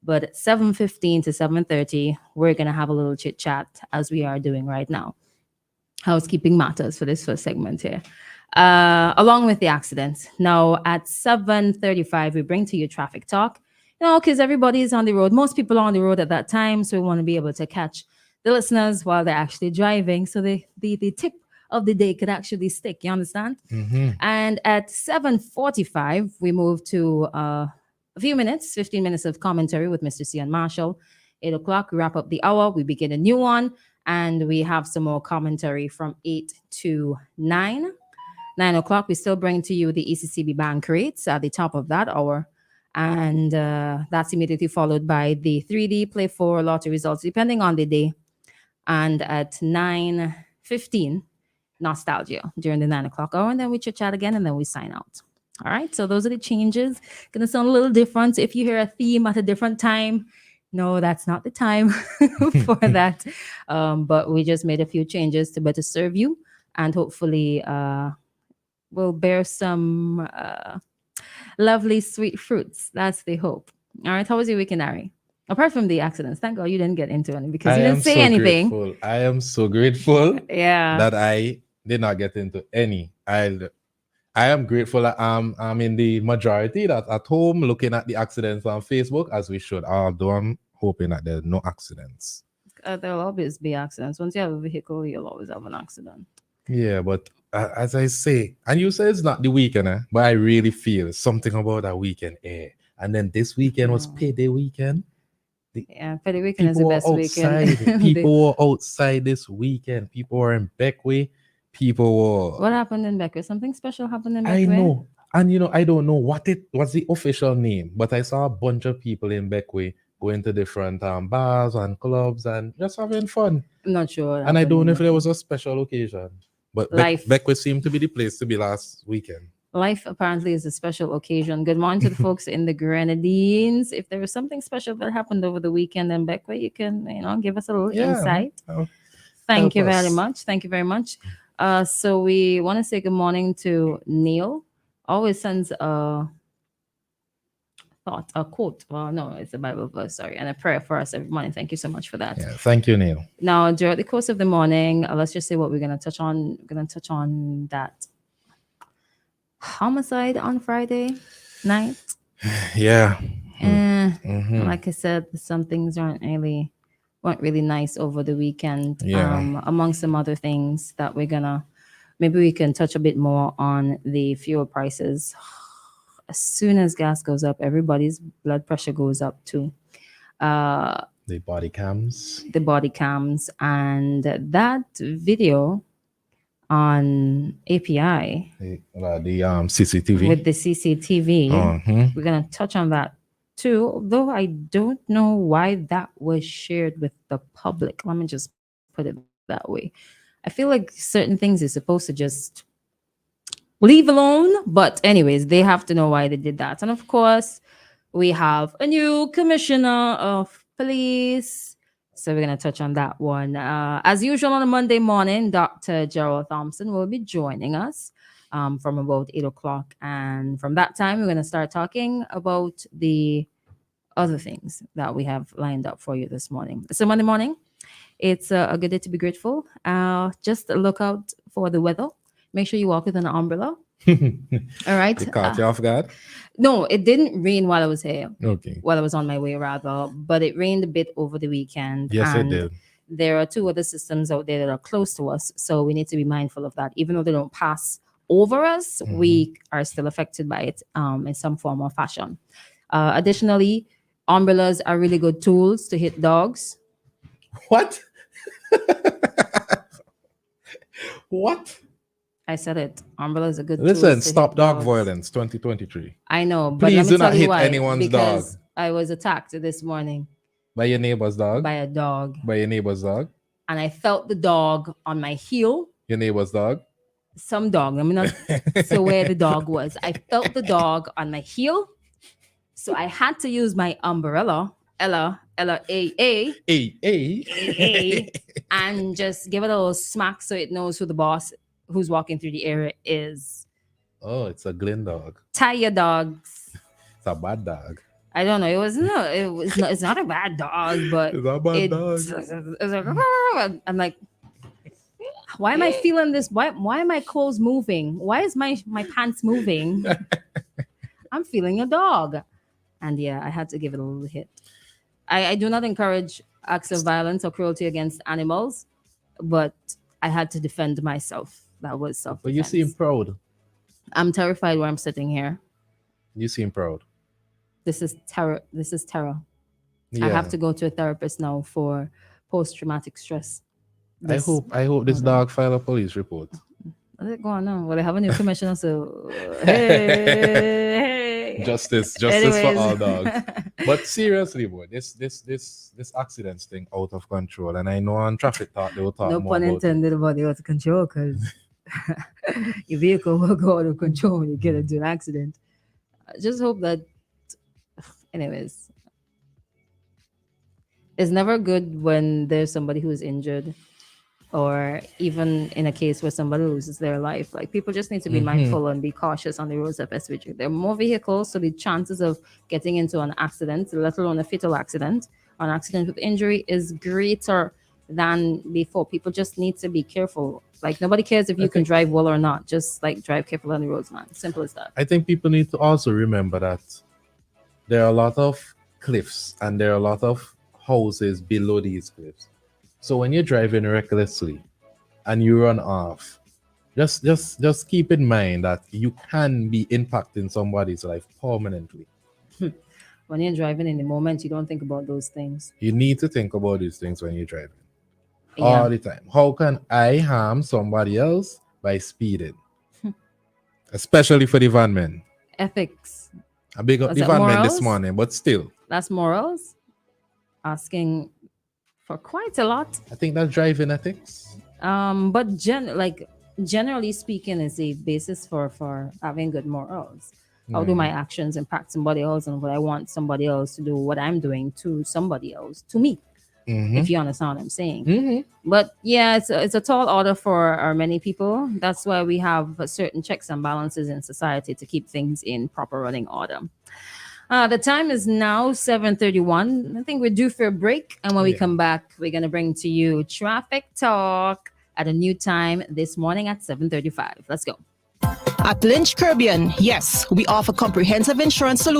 But at 7:15 to 7:30, we're gonna have a little chit chat as we are doing right now. Housekeeping matters for this first segment here. Along with the accidents. Now at 7:35, we bring to you traffic talk. Because everybody's on the road. Most people are on the road at that time, so we want to be able to catch the listeners while they're actually driving, so the tip of the day could actually stick. You understand? Mm-hmm. And at 7:45, we move to a few minutes, 15 minutes of commentary with Mr. C and Marshall. 8 o'clock, we wrap up the hour. We begin a new one, and we have some more commentary from 8 to 9. 9 o'clock, we still bring to you the ECCB bank rates at the top of that hour. And that's immediately followed by the 3D Play 4 lottery results, depending on the day. And at 9:15, nostalgia during the 9 o'clock hour. And then we chit chat again, and then we sign out. All right. So those are the changes. Gonna sound a little different. So if you hear a theme at a different time, no, that's not the time for that. But we just made a few changes to better serve you, and hopefully will bear some lovely sweet fruits. That's the hope. All right. How was your weekend, Ari? Apart from the accidents, thank God you didn't get into any because I you am didn't say so anything. grateful. I am so grateful Yeah. that I did not get into any. I am grateful that I'm in the majority that's at home looking at the accidents on Facebook, as we should. Although I'm hoping that there's no accidents. There'll always be accidents. Once you have a vehicle, you'll always have an accident. Yeah, but as I say, and you say it's not the weekend, but I really feel something about that weekend air. And then this weekend was payday weekend. Yeah, for the weekend is the People were best outside. weekend. People were outside this weekend. People were in Beckway. People were. What happened in Beckway? Something special happened in I Beckway? know. And I don't know what's the official name, but I saw a bunch of people in Beckway going to different bars and clubs and just having fun. I'm not sure. what And I happened don't in know if there Beckway. was a special occasion. But Life. Beckway seemed to be the place to be last weekend. Life apparently is a special occasion. Good morning to the folks in the Grenadines. If there was something special that happened over the weekend in Beckway, you can, give us a little insight. Thank you very much. Thank you very much. So we want to say good morning to Neil. Always sends a thought, a quote. Well, no, it's a Bible verse, sorry, and a prayer for us every morning. Thank you so much for that. Yeah, thank you, Neil. Now, during the course of the morning, let's just say what we're going to touch on. We're going to touch on that homicide on Friday night. Yeah. Like I said, some things weren't really nice over the weekend. Yeah. Among some other things that maybe we can touch a bit more on the fuel prices. As soon as gas goes up, everybody's blood pressure goes up too. The body cams. And that video on API The CCTV. with the CCTV, we're gonna touch on that too. Though I don't know why that was shared with the public. Let me just put it that way. I feel like certain things is supposed to just leave alone, but anyways, they have to know why they did that. And of course, we have a new commissioner of police. So we're going to touch on that one. As usual on a Monday morning, Dr. Gerald Thompson will be joining us from about 8 o'clock. And from that time, we're going to start talking about the other things that we have lined up for you this morning. So Monday morning, it's a good day to be grateful. Just look out for the weather. Make sure you walk with an umbrella. All right. It caught you off guard? No, it didn't rain while I was here. Okay. While I was on my way, rather. But it rained a bit over the weekend. Yes, and it did. There are two other systems out there that are close to us. So we need to be mindful of that. Even though they don't pass over us, we are still affected by it in some form or fashion. Additionally, umbrellas are really good tools to hit dogs. What? What? I said it. Umbrella is a good Listen, tool. stop dog violence 2023. I know, but please let me do tell not you hit why. anyone's Because dog. I was attacked this morning By your neighbor's dog? by a dog. By your neighbor's dog? And I felt the dog on my heel. Your neighbor's dog? Some dog. Let me not say where the dog was. I felt the dog on my heel. So I had to use my umbrella, Ella, and just give it a little smack so it knows who the boss who's walking through the area is. Oh, it's a Glen dog. Tie your dogs. It's a bad dog. I don't know. It's not a bad dog, but It's a bad it's, dog. it's like, I'm like, why am I feeling this? Why are my clothes moving? Why is my pants moving? I'm feeling a dog. And yeah, I had to give it a little hit. I do not encourage acts of violence or cruelty against animals, but I had to defend myself. That was self But you seem defense. proud. I'm terrified where I'm sitting here. You seem proud. This is terror. This is terror. I Yeah. have to go to a therapist now for post traumatic stress. This, I hope this hold on. dog file a police report. What's it going on? Well, they have a new commissioner, so hey. Justice for Anyways. all dogs. But seriously, boy, this accidents thing out of control. And I know on traffic talk they will talk No more pun about it. intended about the out of control, because your vehicle will go out of control when you get into an accident. I just hope that, anyways, it's never good when there's somebody who's injured, or even in a case where somebody loses their life. Like, people just need to be mindful and be cautious on the roads of SVG. There are more vehicles, so the chances of getting into an accident, let alone a fatal accident, or an accident with injury, is greater than before. People just need to be careful. Like, nobody cares if you can drive well or not. Just like drive careful on the roads, man. Simple as that. I think people need to also remember that there are a lot of cliffs and there are a lot of houses below these cliffs. So when you're driving recklessly and you run off, just keep in mind that you can be impacting somebody's life permanently. When you're driving in the moment, you don't think about those things. You need to think about these things when you're driving. Yeah. All the time. How can I harm somebody else by speeding? Especially for the van men. Ethics. I big up Was the that van men this morals? morning, but still, That's morals. Asking for quite a lot. I think that's driving ethics. But generally speaking, is a basis for having good morals. How do my actions impact somebody else, and would I want somebody else to do what I'm doing to somebody else, to me? If you understand what I'm saying. But yeah, it's a tall order for our many people. That's why we have certain checks and balances in society to keep things in proper running order. The time is now 7:31. I think we're due for a break. And when we come back, we're going to bring to you traffic talk at a new time this morning at 7:35. Let's go. At Lynch Caribbean, yes, we offer comprehensive insurance solutions